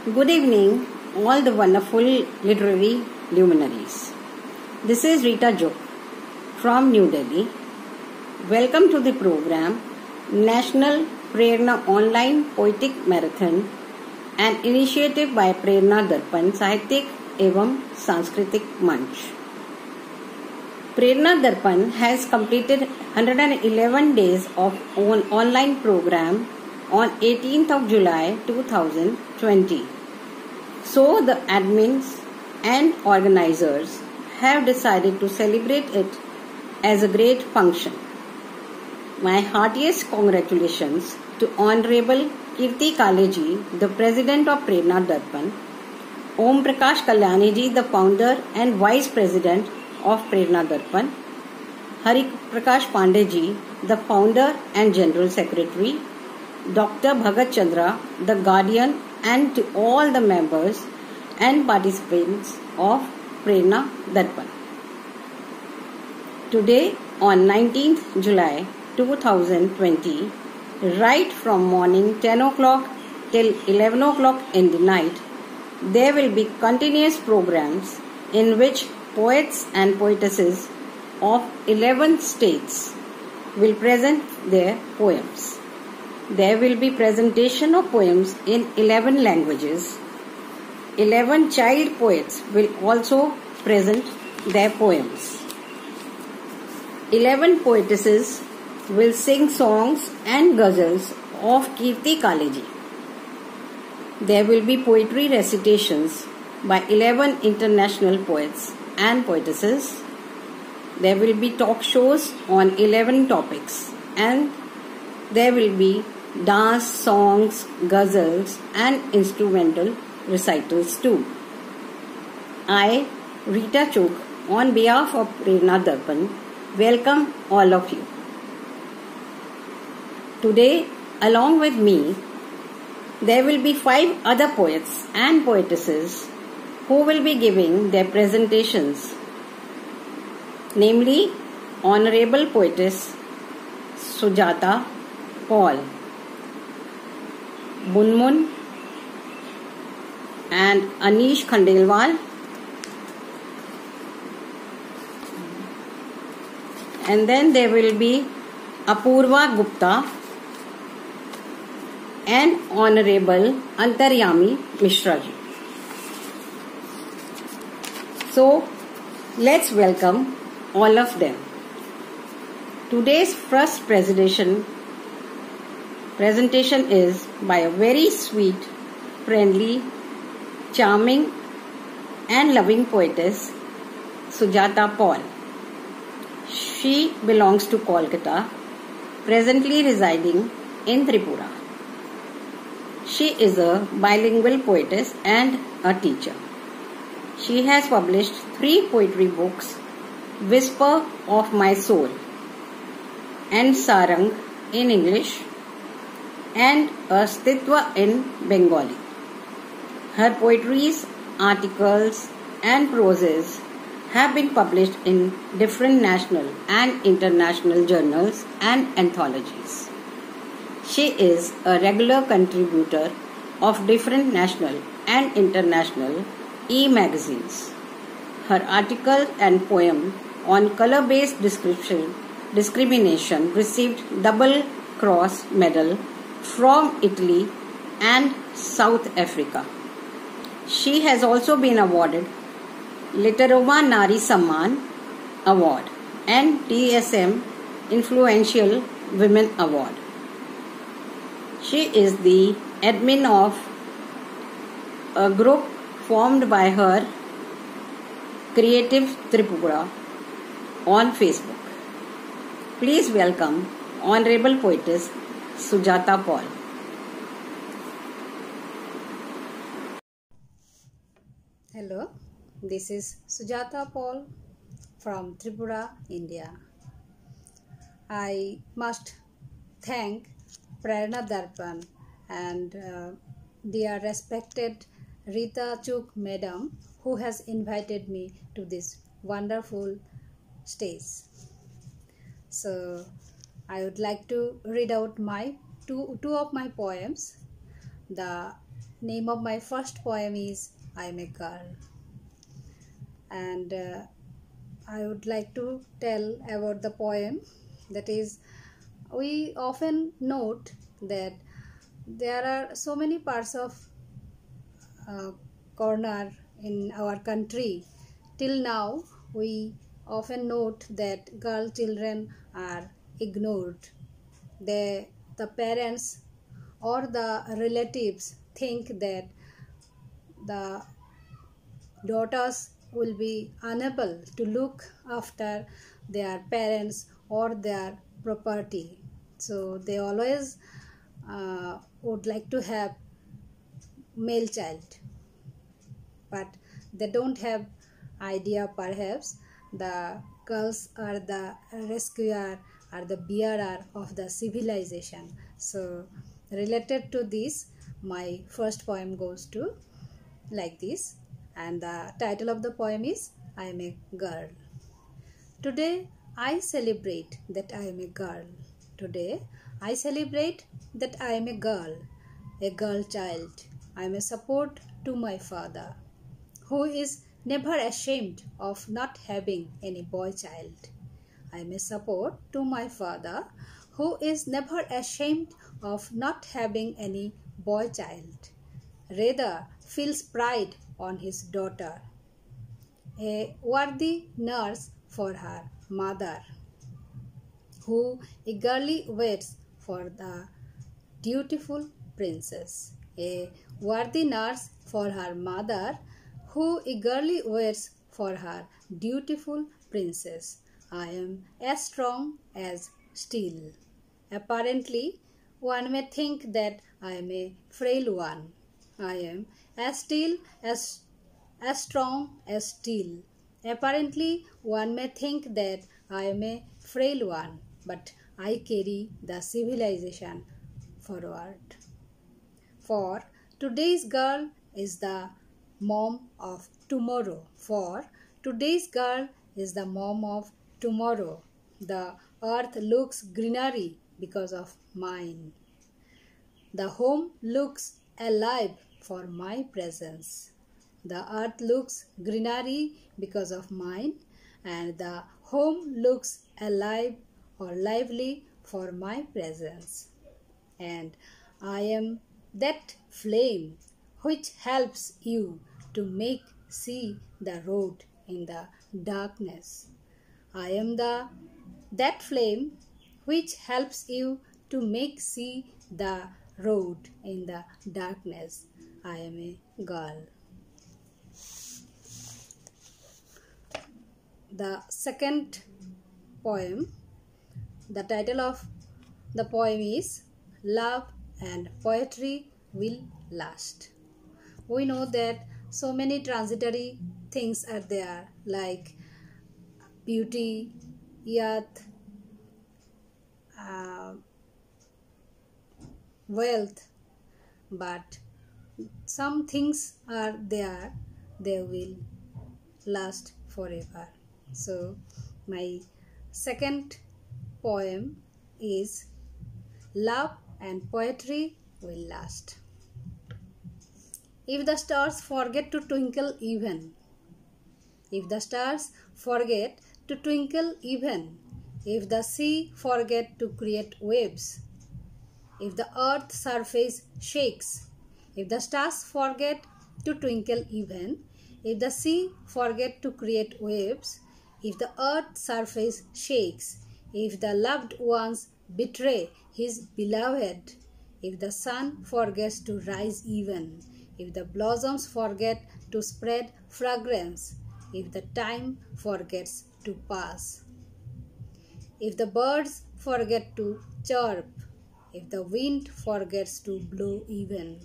Good evening, all the wonderful literary luminaries. This is Rita Chugh from New Delhi. Welcome to the program National Prerna Online Poetic Marathon, an initiative by Prerna Darpan Sahityak एवं सांस्कृतिक मंच. Prerna Darpan has completed 111 days of online program on 18th of July 2020. So the admins and organizers have decided to celebrate it as a great function. My heartiest congratulations to Honorable Kirti Kaleji, the President of Prerna Darpan, Om Prakash Kalyani ji, the founder and Vice President of Prerna Darpan, Hari Prakash Pandey ji, the founder and General Secretary, Dr. Bhagat Chandra, the guardian, and to all the members and participants of Prerna Darpan. Today on 19th July 2020, right from morning 10 o'clock till 11 o'clock in the night, there will be continuous programs in which poets and poetesses of 11 states will present their poems. There will be presentation of poems in 11 languages. 11 child poets will also present their poems. 11 poetesses will sing songs and ghazals of Kirti Kaleji. There will be poetry recitations by 11 international poets and poetesses. There will be talk shows on 11 topics, and there will be dance, songs, ghazals and instrumental recitals too. I, Rita Chugh, on behalf of Prerna Darpan, welcome all of you. Today, along with me, there will be 5 other poets and poetesses who will be giving their presentations, namely Honorable Poetess Sujata Paul, Munmun and Anish Khandelwal, and then there will be Apurva Gupta and Honorable Antaryami Mishra ji. So, let's welcome all of them. Today's first presentation is by a very sweet, friendly, charming and loving poetess, Sujata Paul. She belongs to Kolkata, presently residing in Tripura. She is a bilingual poetess and a teacher. She has published 3 poetry books, Whisper of My Soul and Sarang in English and Astitva in Bengali. Her poetries, articles and proses have been published in different national and international journals and anthologies. She is a regular contributor of different national and international e-magazines. Her article and poem on color-based discrimination received Double Cross Medal from Italy and South Africa. She has also been awarded Literoma Nari Samman Award and TSM Influential Women Award. She is the admin of a group formed by her, Creative Tripura, on Facebook. Please welcome Honorable Poetess Sujata Paul. Hello, this is Sujata Paul from Tripura, India. I must thank Prerna Darpan and dear respected Rita Chugh Madam, who has invited me to this wonderful stage. So I would like to read out my two of my poems. The name of my first poem is I Am a Girl. And I would like to tell about the poem. That is, we often note that there are so many parts of corner in our country. Till now, we often note that girl children are ignored. The parents or the relatives think that the daughters will be unable to look after their parents or their property. So they always would like to have male child, but they don't have idea perhaps the girls are the rescuer, are the bearer of the civilization. So related to this, my first poem goes to like this, and the title of the poem is I Am a Girl. Today I celebrate that I am a girl. Today I celebrate that I am a girl child. I am a support to my father, who is never ashamed of not having any boy child. I am a support to my father, who is never ashamed of not having any boy child. Rather feels pride on his daughter, a worthy nurse for her mother, who eagerly waits for the dutiful princess. A worthy nurse for her mother, who eagerly waits for her dutiful princess. I am as strong as steel. Apparently, one may think that I am a frail one. I am as strong as steel. Apparently, one may think that I am a frail one, but I carry the civilization forward. For today's girl is the mom of tomorrow. For today's girl is the mom of tomorrow. The earth looks greenery because of mine. The home looks alive for my presence. The earth looks greenery because of mine, and the home looks alive or lively for my presence. And I am that flame which helps you to make see the road in the darkness. I am that flame which helps you to make see the road in the darkness. I am a girl. The second poem, the title of the poem is Love and Poetry Will Last. We know that so many transitory things are there, like beauty, youth, wealth, but some things are there, they will last forever. So my second poem is Love and Poetry Will Last. If the stars forget to twinkle even, if the stars forget to twinkle even, if the sea forget to create waves, if the earth's surface shakes, if the stars forget to twinkle even, if the sea forget to create waves, if the earth's surface shakes, if the loved ones betray his beloved, if the sun forgets to rise even, if the blossoms forget to spread fragrance, if the time forgets to pass, if the birds forget to chirp, if the wind forgets to blow even,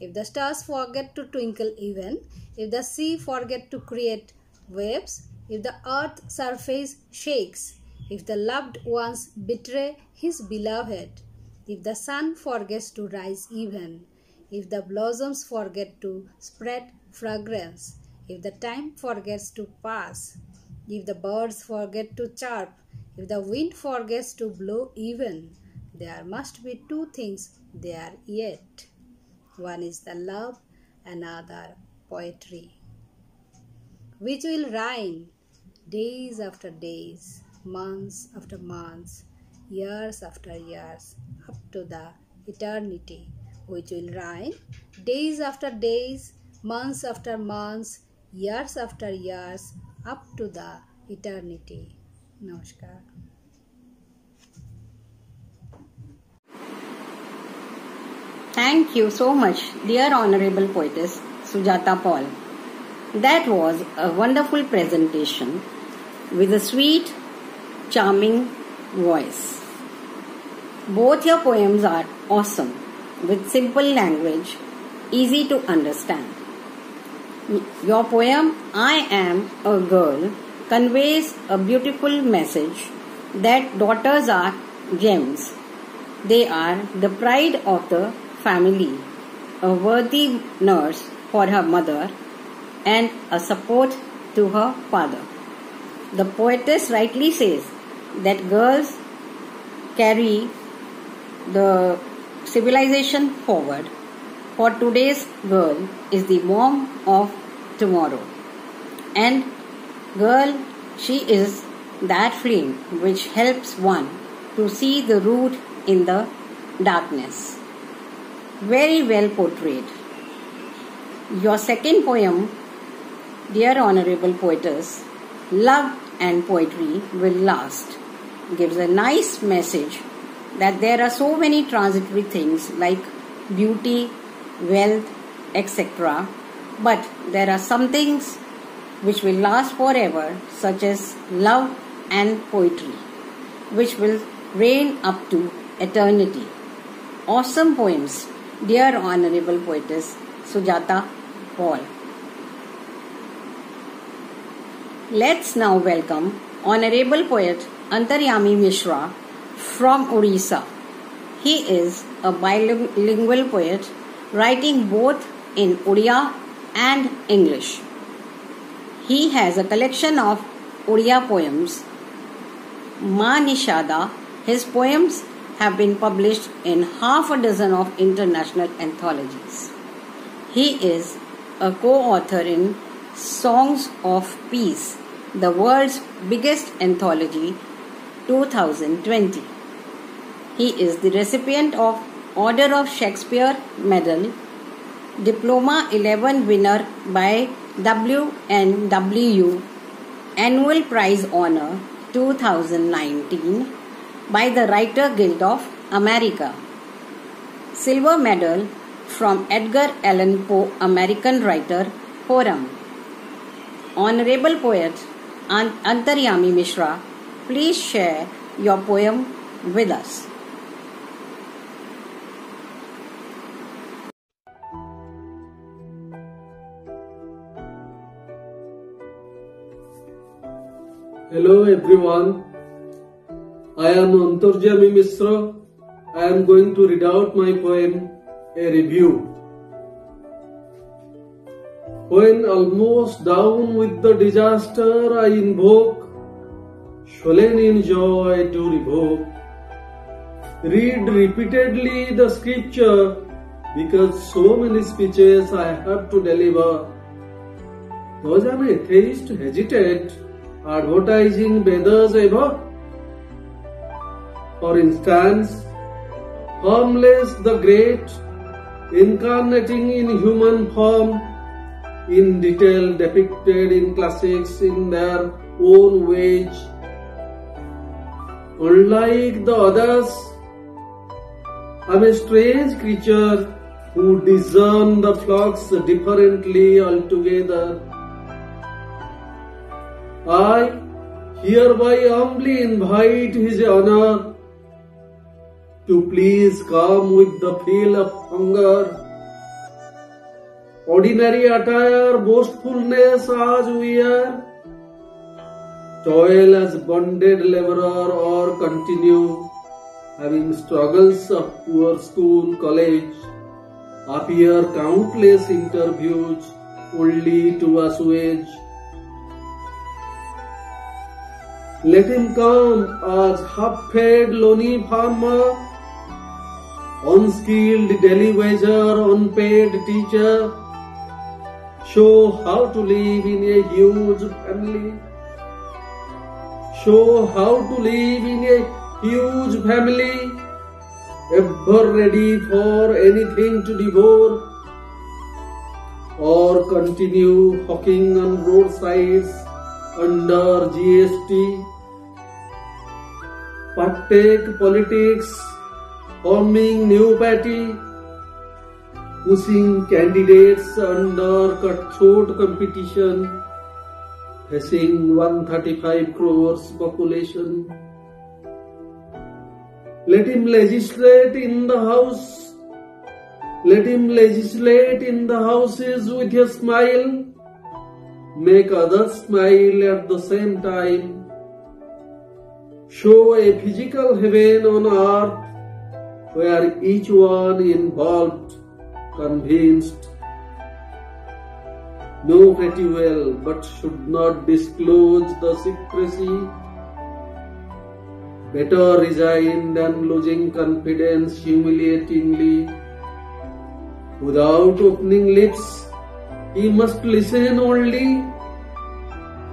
if the stars forget to twinkle even, if the sea forget to create waves, if the earth's surface shakes, if the loved ones betray his beloved, if the sun forgets to rise even, if the blossoms forget to spread fragrance, if the time forgets to pass, if the birds forget to chirp, if the wind forgets to blow even, there must be two things there yet. One is the love, another poetry, which will rhyme days after days, months after months, years after years, up to the eternity, which will rhyme days after days, months after months, years after years, up to the eternity. Namaskar. Thank you so much, dear Honorable Poetess Sujata Paul. That was a wonderful presentation with a sweet, charming voice. Both your poems are awesome, with simple language, easy to understand. Your poem, I Am a Girl, conveys a beautiful message that daughters are gems. They are the pride of the family, a worthy nurse for her mother, and a support to her father. The poetess rightly says that girls carry the civilization forward, for today's girl is the mom of tomorrow. And girl, she is that flame which helps one to see the root in the darkness. Very well portrayed. Your second poem, dear Honorable Poetess, Love and Poetry Will Last, gives a nice message that there are so many transitory things like beauty, wealth, etc. But there are some things which will last forever, such as love and poetry, which will reign up to eternity. Awesome poems, dear Honorable Poetess Sujata Paul. Let's now welcome Honorable Poet Antaryami Mishra from Odisha. He is a bilingual poet writing both in Odia and English. He has a collection of Odia poems, Ma Nishada. His poems have been published in half a dozen of international anthologies. He is a co-author in Songs of Peace, the world's biggest anthology, 2020. He is the recipient of Order of Shakespeare Medal, Diploma 11 winner by WNW, Annual Prize Honor 2019 by the Writer Guild of America, Silver Medal from Edgar Allan Poe American Writer Forum. Honorable Poet Antaryami Mishra, please share your poem with us. Hello everyone, I am Antaryami Mishra. I am going to read out my poem, A Review. When almost down with the disaster, I invoke, swollen in joy to revoke. Read repeatedly the scripture, because so many speeches I have to deliver. Does an atheist hesitate advertising Vedas ever? For instance, Harmless the Great, incarnating in human form, in detail depicted in classics in their own ways. Unlike the others, I am a strange creature who discern the flocks differently altogether. I hereby humbly invite His Honor to please come with the feel of hunger. Ordinary attire, boastfulness as we are, toil as bonded laborer or continue, having struggles of poor school, college, appear countless interviews only to assuage. Let him come as half-fed lonely farmer, unskilled daily wager, unpaid teacher, show how to live in a huge family. Show how to live in a huge family, ever ready for anything to devour, or continue hawking on roadsides under GST. Partake politics, forming new party, pushing candidates under cutthroat competition, facing 135 crores population. Let him legislate in the house. Let him legislate in the houses with a smile. Make others smile at the same time. Show a physical heaven on earth where each one involved convinced. Know pretty well but should not disclose the secrecy. Better resign than losing confidence humiliatingly. Without opening lips, he must listen only.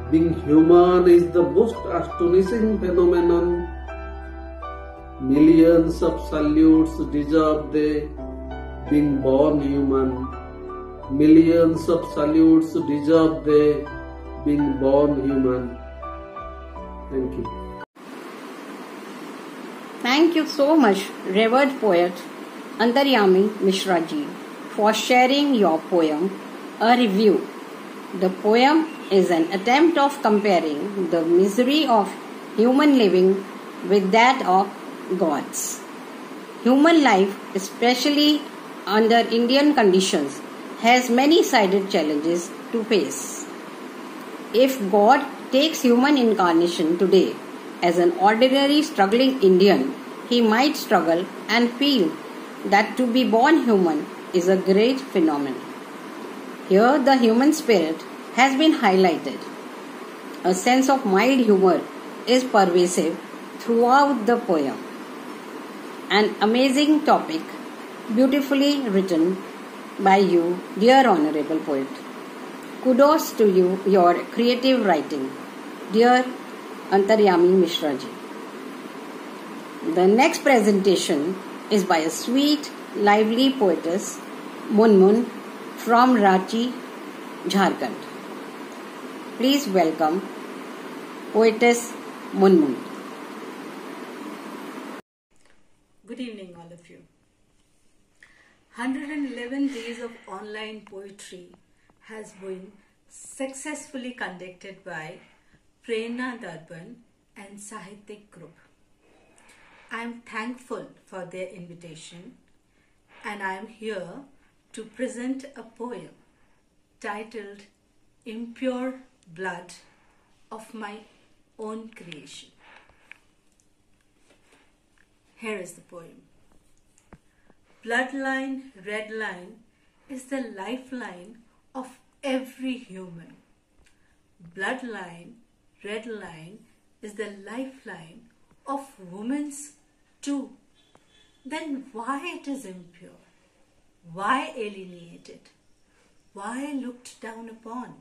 Being human is the most astonishing phenomenon. Millions of salutes deserve they, being born human. Millions of salutes deserve they, being born human. Thank you. Thank you so much, revered poet Antaryami Mishra ji, for sharing your poem, A Review. The poem is an attempt of comparing the misery of human living with that of gods. Human life, especially under Indian conditions, has many-sided challenges to face. If God takes human incarnation today as an ordinary struggling Indian, he might struggle and feel that to be born human is a great phenomenon. Here the human spirit has been highlighted. A sense of mild humor is pervasive throughout the poem. An amazing topic, beautifully written by you, dear honorable poet. Kudos to you, your creative writing, dear Antaryami Mishra ji. The next presentation is by a sweet, lively poetess, Munmun, from Ranchi, Jharkhand. Please welcome poetess Munmun. Good evening, all of you. 111 days of online poetry has been successfully conducted by Prerna Darpan and Sahityik Group. I am thankful for their invitation, and I am here to present a poem titled Impure Blood of my own creation. Here is the poem. Bloodline, red line is the lifeline of every human. Bloodline, red line is the lifeline of women's too. Then why it is impure? Why alienated? Why looked down upon?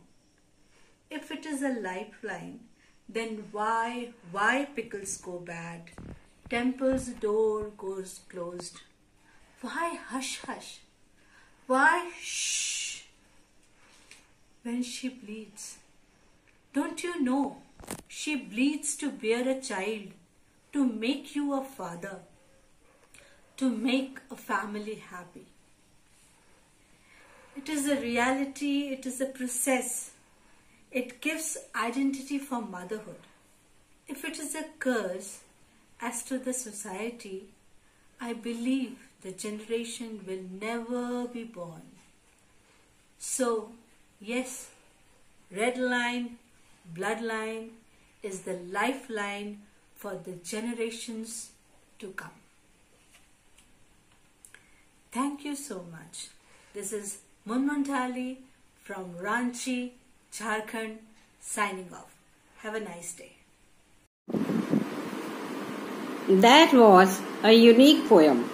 If it is a lifeline, then why pickles go bad? Temple's door goes closed. Why hush hush? Why shh? When she bleeds, don't you know she bleeds to bear a child, to make you a father, to make a family happy. It is a reality, it is a process. It gives identity for motherhood. If it is a curse as to the society, I believe the generation will never be born. So, yes, red line, bloodline is the lifeline for the generations to come. Thank you so much. This is Munmun Thali from Ranchi, Jharkhand, signing off. Have a nice day. That was a unique poem.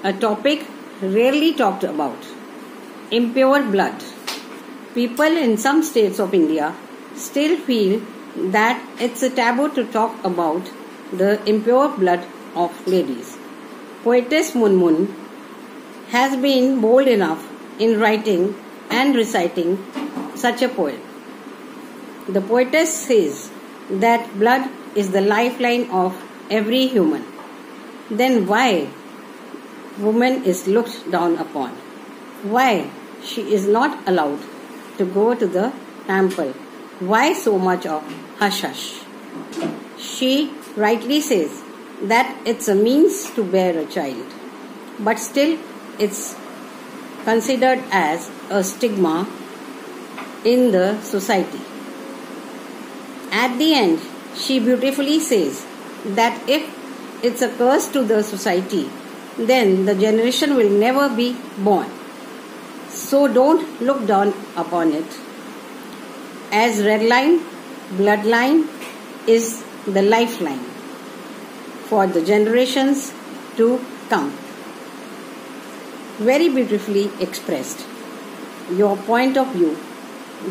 a topic rarely talked about. Impure blood. People in some states of India still feel that it's a taboo to talk about the impure blood of ladies. Poetess Munmun has been bold enough in writing and reciting such a poem. The poetess says that blood is the lifeline of every human. Then why woman is looked down upon? Why she is not allowed to go to the temple? Why so much of hush-hush? She rightly says that it's a means to bear a child, but still it's considered as a stigma in the society. At the end, she beautifully says that if it's a curse to the society, then the generation will never be born. So don't look down upon it. As red line, bloodline is the lifeline for the generations to come. Very beautifully expressed. Your point of view,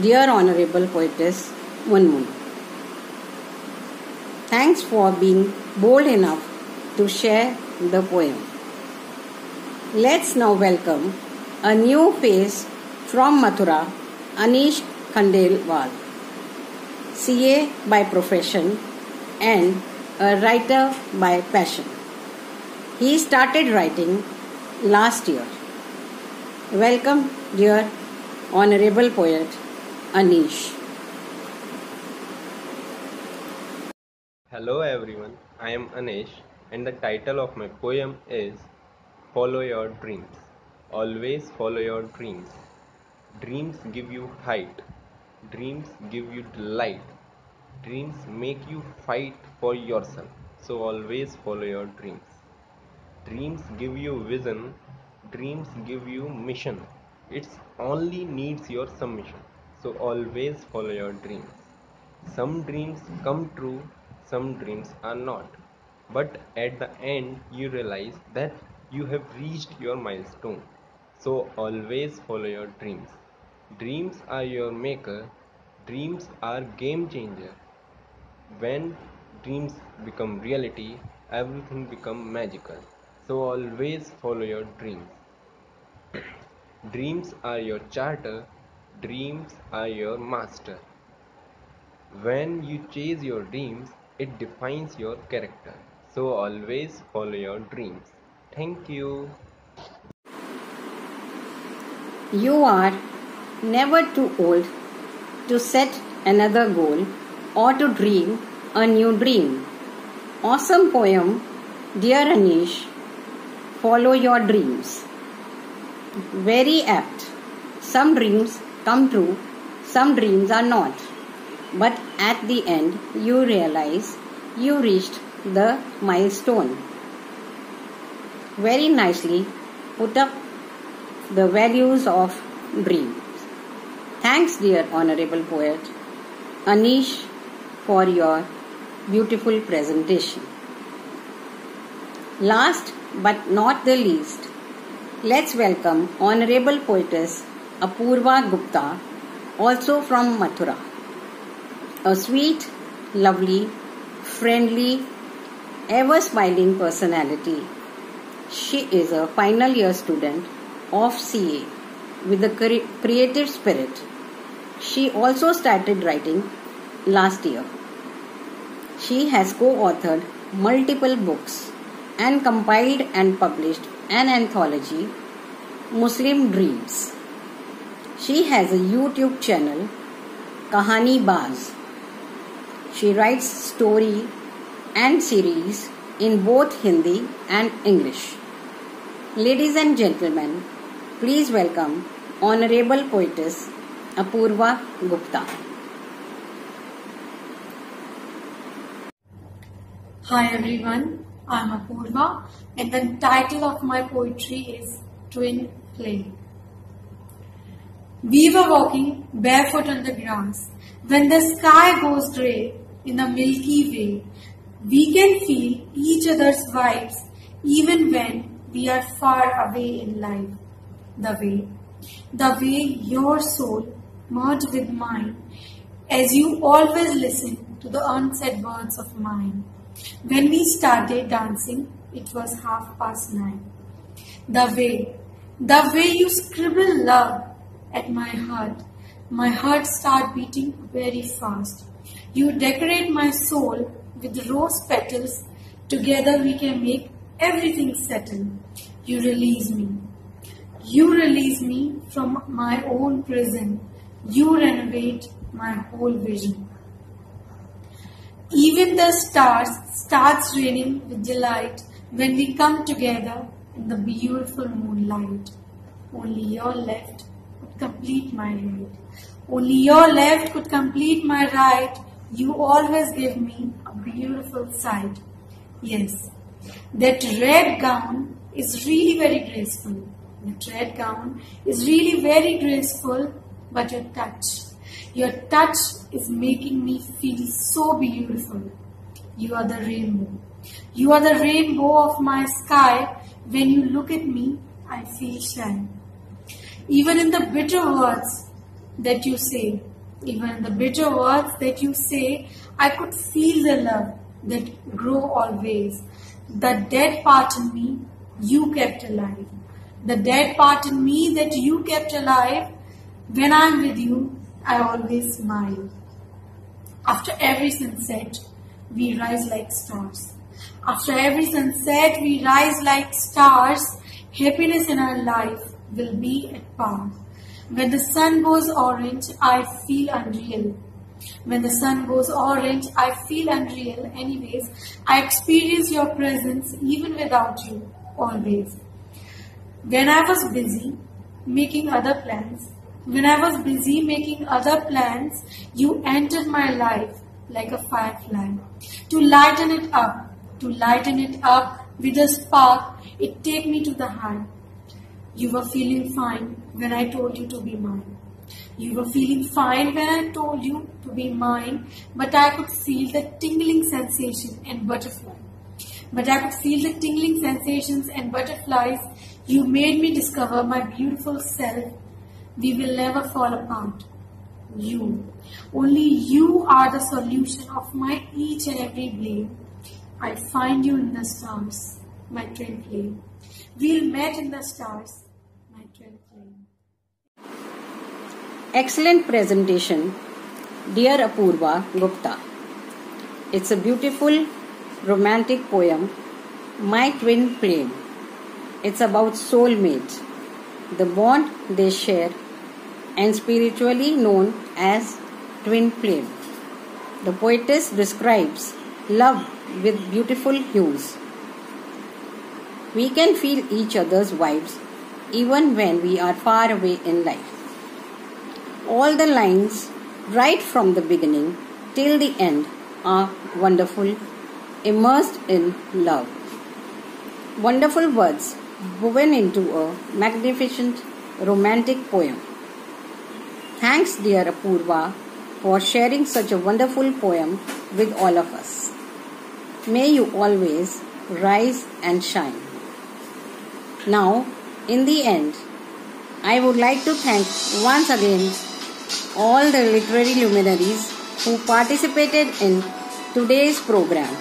dear Honorable Poetess Munmun. Thanks for being bold enough to share the poem. Let's now welcome a new face from Mathura, Anish Khandelwal, CA by profession and a writer by passion. He started writing last year. Welcome, dear Honorable Poet Anish. Hello everyone, I am Anish and the title of my poem is Follow Your Dreams. Always follow your dreams. Dreams give you height. Dreams give you delight. Dreams make you fight for yourself. So always follow your dreams. Dreams give you vision. Dreams give you mission. It only needs your submission. So always follow your dreams. Some dreams come true, some dreams are not. But at the end you realize that you have reached your milestone. So always follow your dreams. Dreams are your maker. Dreams are game changer. When dreams become reality, everything becomes magical. So always follow your dreams. Dreams are your charter. Dreams are your master. When you chase your dreams, it defines your character. So always follow your dreams. Thank you. You are never too old to set another goal or to dream a new dream. Awesome poem, dear Anish. Follow your dreams. Very apt. Some dreams come true, some dreams are not. But at the end, you realize you reached the milestone. Very nicely put up the values of dreams. Thanks, dear Honorable Poet Anish, for your beautiful presentation. Last but not the least, let's welcome Honorable Poetess Apurva Gupta, also from Mathura. A sweet, lovely, friendly, ever-smiling personality. She is a final year student of CA with a creative spirit. She also started writing last year. She has co-authored multiple books and compiled and published an anthology, Muslim Dreams. She has a YouTube channel, Kahani Baz. She writes story and series in both Hindi and English. Ladies and gentlemen, please welcome Honorable Poetess Apurva Gupta. Hi everyone, I'm Apurva and the title of my poetry is Twin Flame. We were walking barefoot on the grass when the sky goes grey in the Milky Way. We can feel each other's vibes even when we are far away in life. The way your soul merged with mine, as you always listen to the unsaid words of mine. When we started dancing, it was 9:30. The way you scribble love at my heart start beating very fast. You decorate my soul with rose petals. Together we can make everything settle. You release me from my own prison. You renovate my whole vision. Even the stars starts raining with delight when we come together in the beautiful moonlight. Only your left could complete my right. Only your left could complete my right. You always give me a beautiful sight. Yes, that red gown is really very graceful. But your touch is making me feel so beautiful. You are the rainbow. You are the rainbow of my sky. When you look at me, I feel shy. Even in the bitter words that you say, I could feel the love that grow always. The dead part in me, you kept alive. When I'm with you, I always smile. After every sunset, we rise like stars. Happiness in our life will be at par. When the sun goes orange, I feel unreal. Anyways, I experience your presence even without you, always. When I was busy making other plans, you entered my life like a firefly. To lighten it up with a spark, it take me to the high. You were feeling fine when I told you to be mine. But I could feel the tingling sensation and butterflies. You made me discover my beautiful self. We will never fall apart. Only you are the solution of my each and every blame. I find you in the stars, my twin flame. We'll meet in the stars, my twin flame. Excellent presentation, dear Apurva Gupta. It's a beautiful romantic poem, My Twin Flame. It's about soulmate, the bond they share, and spiritually known as twin flame. The poetess describes love with beautiful hues. We can feel each other's vibes even when we are far away in life. All the lines, right from the beginning till the end, are wonderful, immersed in love. Wonderful words woven into a magnificent romantic poem. Thanks, dear Apurva, for sharing such a wonderful poem with all of us. May you always rise and shine. Now, in the end, I would like to thank once again all the literary luminaries who participated in today's program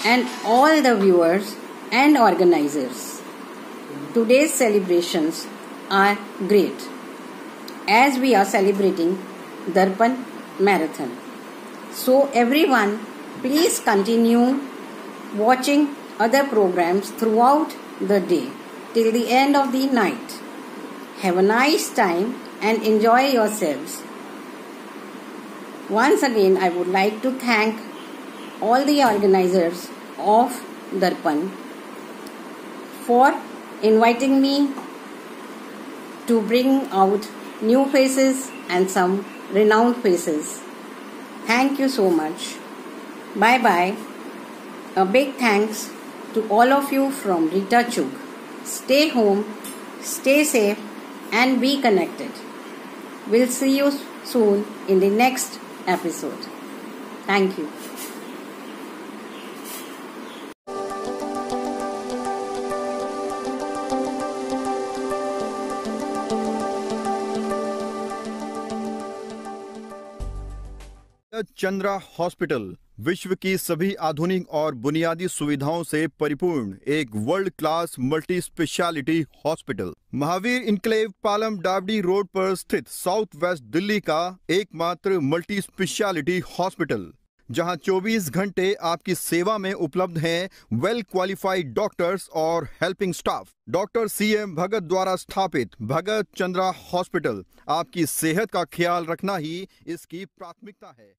and all the viewers and organizers. Today's celebrations are great as we are celebrating Darpan Marathon. So everyone, please continue watching other programs throughout the day till the end of the night. Have a nice time and enjoy yourselves. Once again, I would like to thank all the organizers of Darpan for inviting me to bring out new faces and some renowned faces. Thank you so much. Bye bye. A big thanks to all of you from Rita Chug. Stay home, stay safe, and be connected. We'll see you soon in the next episode. Thank you. Chandra hospital विश्व की सभी आधुनिक और बुनियादी सुविधाओं से परिपूर्ण एक world class multi speciality hospital, Mahavir enclave Palam डावडी रोड पर स्थित साउथ वेस्ट दिल्ली का एकमात्र मल्टी स्पेशलिटी हॉस्पिटल, जहां 24 घंटे आपकी सेवा में उपलब्ध हैं वेल क्वालिफाइड डॉक्टर्स और हेल्पिंग स्टाफ। डॉक्टर CM भगत द्वारा स्थापित भगत चंद्रा हॉस्पिटल आपकी सेहत का ख्याल रखना ही इसकी प्राथमिकता है।